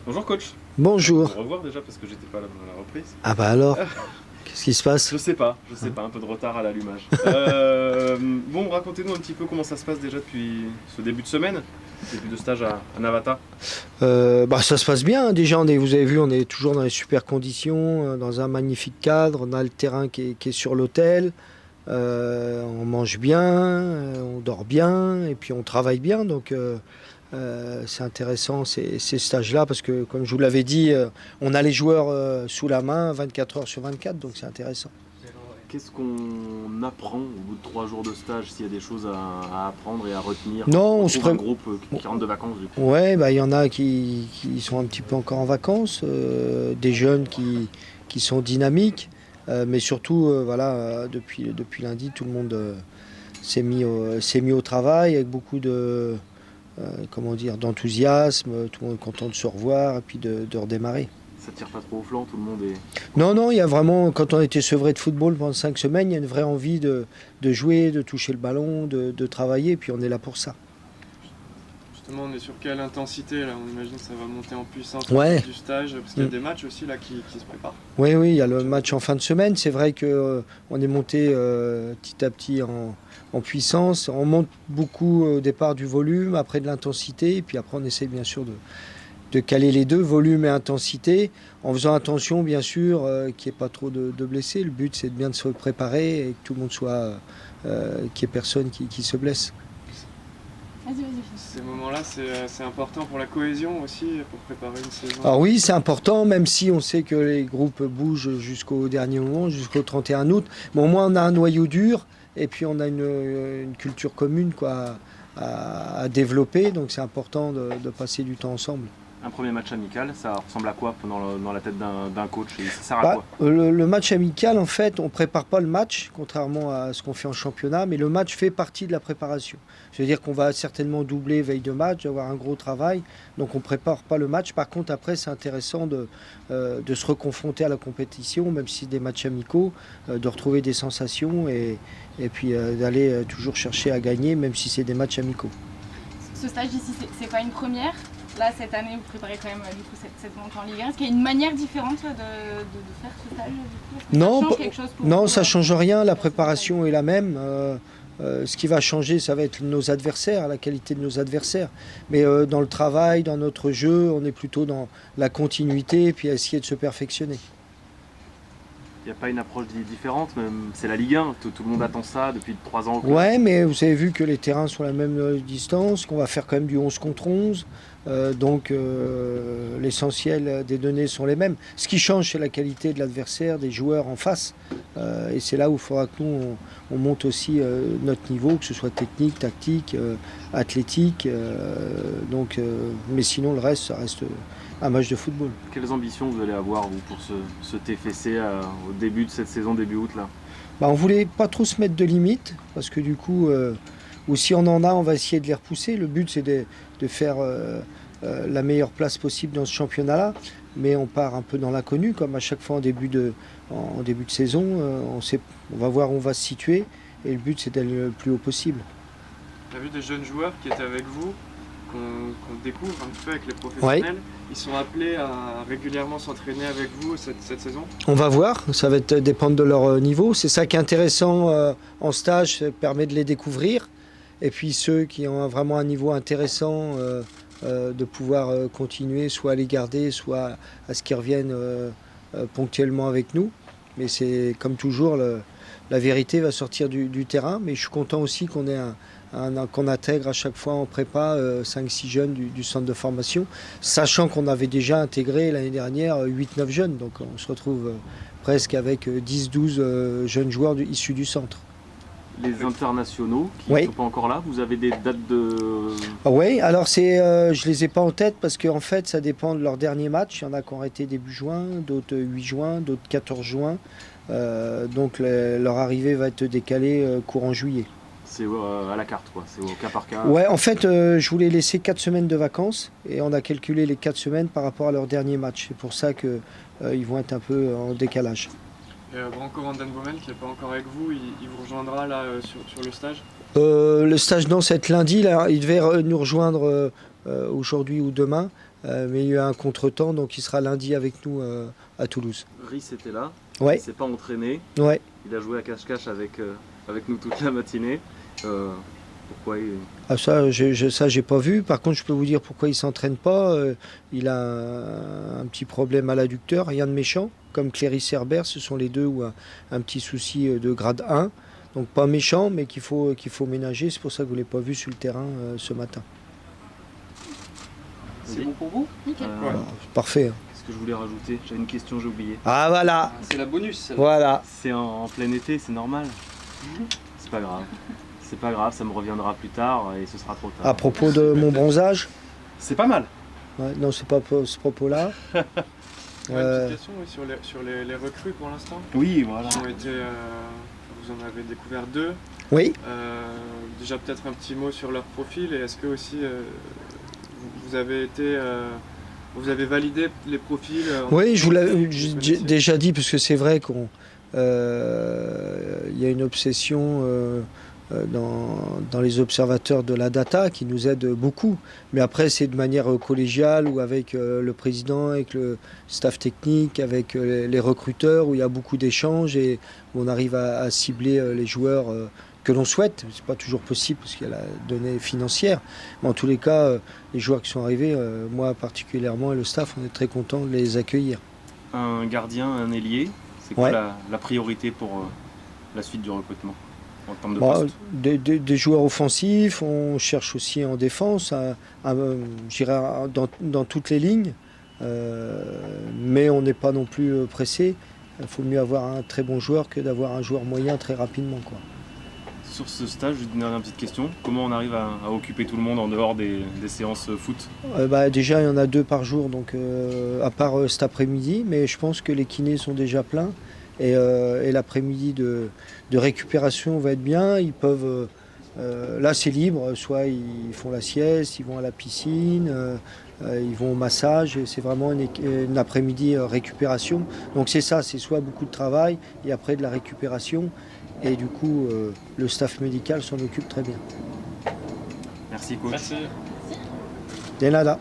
Bonjour coach. Bonjour. Au revoir déjà parce que j'étais pas là dans la reprise. Ah bah alors, qu'est-ce qui se passe? Je sais pas, un peu de retard à l'allumage. Bon, racontez-nous un petit peu comment ça se passe déjà depuis ce début de semaine, début de stage à Navata. Bah ça se passe bien. Déjà, vous avez vu, on est toujours dans les super conditions, dans un magnifique cadre. On a le terrain qui est sur l'hôtel. On mange bien, on dort bien, et puis on travaille bien. Donc c'est intéressant ces stages-là parce que, comme je vous l'avais dit, on a les joueurs sous la main 24 heures sur 24, donc c'est intéressant. Qu'est-ce qu'on apprend au bout de 3 jours de stage, s'il y a des choses à apprendre et à retenir? Non, On on se trouve un pré... groupe qui rentre de vacances du coup. Ouais, bah il y en a qui sont un petit peu encore en vacances, des jeunes qui sont dynamiques, mais surtout, voilà, depuis lundi, tout le monde s'est mis au travail avec beaucoup comment dire, d'enthousiasme, tout le monde est content de se revoir et puis de redémarrer. Ça tire pas trop au flanc, tout le monde est... Non, non, il y a vraiment, quand on a été sevré de football pendant 5 semaines, il y a une vraie envie de jouer, de toucher le ballon, de travailler, et puis on est là pour ça. Justement, on est sur quelle intensité là? On imagine que ça va monter en puissance Ouais. du stage, parce qu'il y a des matchs aussi là qui se préparent. Oui, oui, il y a le match en fin de semaine. C'est vrai que on est monté petit à petit en puissance. On monte beaucoup au départ du volume, après de l'intensité, et puis après on essaie bien sûr de caler les deux, volume et intensité, en faisant attention bien sûr qu'il n'y ait pas trop de blessés. Le but c'est de bien se préparer et que tout le monde soit, qu'il n'y ait personne qui se blesse. Vas-y. Ces moments-là, c'est important pour la cohésion aussi, pour préparer une saison. Alors oui, c'est important, même si on sait que les groupes bougent jusqu'au dernier moment, jusqu'au 31 août. Mais au moins, on a un noyau dur et puis on a une culture commune quoi, à développer. Donc c'est important de passer du temps ensemble. Un premier match amical, ça ressemble à quoi dans la tête d'un coach et ça sert à Bah, quoi? le match amical, en fait, on ne prépare pas le match, contrairement à ce qu'on fait en championnat, mais le match fait partie de la préparation. C'est-à-dire qu'on va certainement doubler veille de match, avoir un gros travail, donc on ne prépare pas le match. Par contre, après, c'est intéressant de se reconfronter à la compétition, même si c'est des matchs amicaux, de retrouver des sensations et puis d'aller toujours chercher à gagner, même si c'est des matchs amicaux. Ce stage ici, c'est pas une première. Là, cette année, vous préparez quand même du coup, cette montée en Ligue 1. Est-ce qu'il y a une manière différente de faire ce stage du coup? Est-ce que Non, ça change quelque chose pour non, vous, ça change rien. La préparation est la même. Ce qui va changer, ça va être nos adversaires, la qualité de nos adversaires. Mais dans le travail, dans notre jeu, on est plutôt dans la continuité et puis à essayer de se perfectionner. Il n'y a pas une approche différente, même c'est la Ligue 1, tout le monde attend ça depuis 3 ans au club. Ouais, mais vous avez vu que les terrains sont à la même distance, qu'on va faire quand même du 11 contre 11. Donc l'essentiel des données sont les mêmes. Ce qui change, c'est la qualité de l'adversaire, des joueurs en face. Et c'est là où il faudra que nous, on monte aussi notre niveau, que ce soit technique, tactique, athlétique. Mais sinon, le reste, ça reste un match de football. Quelles ambitions vous allez avoir vous, pour ce TFC au début de cette saison, début août là? Bah, on voulait pas trop se mettre de limites, parce que du coup, ou si on en a, on va essayer de les repousser. Le but, c'est de faire la meilleure place possible dans ce championnat-là. Mais on part un peu dans l'inconnu, comme à chaque fois en début de saison. On va voir où on va se situer. Et le but, c'est d'aller le plus haut possible. On a vu des jeunes joueurs qui étaient avec vous, qu'on découvre un petit peu avec les professionnels. Ils sont appelés à régulièrement s'entraîner avec vous cette saison. On va voir, ça va dépendre de leur niveau. C'est ça qui est intéressant en stage, ça permet de les découvrir. Et puis ceux qui ont vraiment un niveau intéressant, de pouvoir continuer, soit à les garder, soit à ce qu'ils reviennent ponctuellement avec nous. Mais c'est comme toujours, la vérité va sortir du terrain. Mais je suis content aussi qu'on intègre à chaque fois en prépa 5-6 jeunes du centre de formation, sachant qu'on avait déjà intégré l'année dernière 8-9 jeunes. Donc on se retrouve presque avec 10-12 jeunes joueurs issus du centre. Les internationaux qui ne sont pas encore là, vous avez des dates de... Oui, alors je les ai pas en tête parce qu'en fait ça dépend de leur dernier match. Il y en a qui ont arrêté début juin, d'autres 8 juin, d'autres 14 juin. Donc leur arrivée va être décalée courant juillet. C'est à la carte, quoi. C'est au cas par cas. Ouais, en fait, je voulais laisser 4 semaines de vacances et on a calculé les 4 semaines par rapport à leur dernier match. C'est pour ça qu'ils vont être un peu en décalage. Et Branko Van Den Bomen, qui n'est pas encore avec vous, il vous rejoindra là sur le stage? Le stage, non, c'est lundi. Là, il devait nous rejoindre aujourd'hui ou demain. Mais il y a eu un contretemps, donc il sera lundi avec nous à Toulouse. Rhys était là, Ouais, il s'est pas entraîné, ouais. il a joué à cache-cache avec nous toute la matinée. Pourquoi Ah, ça, j'ai pas vu. Par contre, je peux vous dire pourquoi il s'entraîne pas. Il a un petit problème à l'adducteur, rien de méchant. Comme Cléris Herbert, ce sont les deux où un petit souci de grade 1. Donc pas méchant, mais qu'il faut ménager. C'est pour ça que vous ne l'avez pas vu sur le terrain ce matin. C'est bon pour vous? Nickel. Ouais. Parfait. Hein. Qu'est-ce que je voulais rajouter? J'avais une question, j'ai oublié. Ah voilà, C'est la bonus, celle-là. voilà. C'est en plein été, c'est normal. C'est pas grave. C'est pas grave, ça me reviendra plus tard et ce sera trop tard. À propos de mon bronzage, C'est pas mal. ouais, non, c'est pas ce propos-là. Ouais, une petite question oui, sur les recrues pour l'instant. Oui, voilà. Qui ont été, vous en avez découvert 2. Oui. Déjà peut-être un petit mot sur leur profil et est-ce que aussi vous avez été, vous avez validé les profils Oui, je vous l'avais connaissiez déjà dit, parce que c'est vrai qu'il y a une obsession dans les observateurs de la data qui nous aide beaucoup. Mais après, c'est de manière collégiale ou avec le président, avec le staff technique, avec les recruteurs, où il y a beaucoup d'échanges et où on arrive à cibler les joueurs que l'on souhaite. C'est pas toujours possible parce qu'il y a la donnée financière. Mais en tous les cas, les joueurs qui sont arrivés, moi particulièrement et le staff, on est très content de les accueillir. Un gardien, un ailier, c'est quoi Ouais. la priorité pour la suite du recrutement en termes de Bon, poste? des joueurs offensifs, on cherche aussi en défense, je dirais dans toutes les lignes, mais on n'est pas non plus pressé. Il faut mieux avoir un très bon joueur que d'avoir un joueur moyen très rapidement, quoi. Sur ce stage, une dernière petite question. Comment on arrive à occuper tout le monde en dehors des séances foot? Déjà, il y en a 2 par jour, donc à part cet après-midi, mais je pense que les kinés sont déjà pleins. Et l'après-midi de récupération va être bien. Ils peuvent, là c'est libre, soit ils font la sieste, ils vont à la piscine, ils vont au massage. Et c'est vraiment une après-midi récupération. Donc c'est ça, c'est soit beaucoup de travail et après de la récupération. Et du coup, le staff médical s'en occupe très bien. Merci coach. Merci. De nada.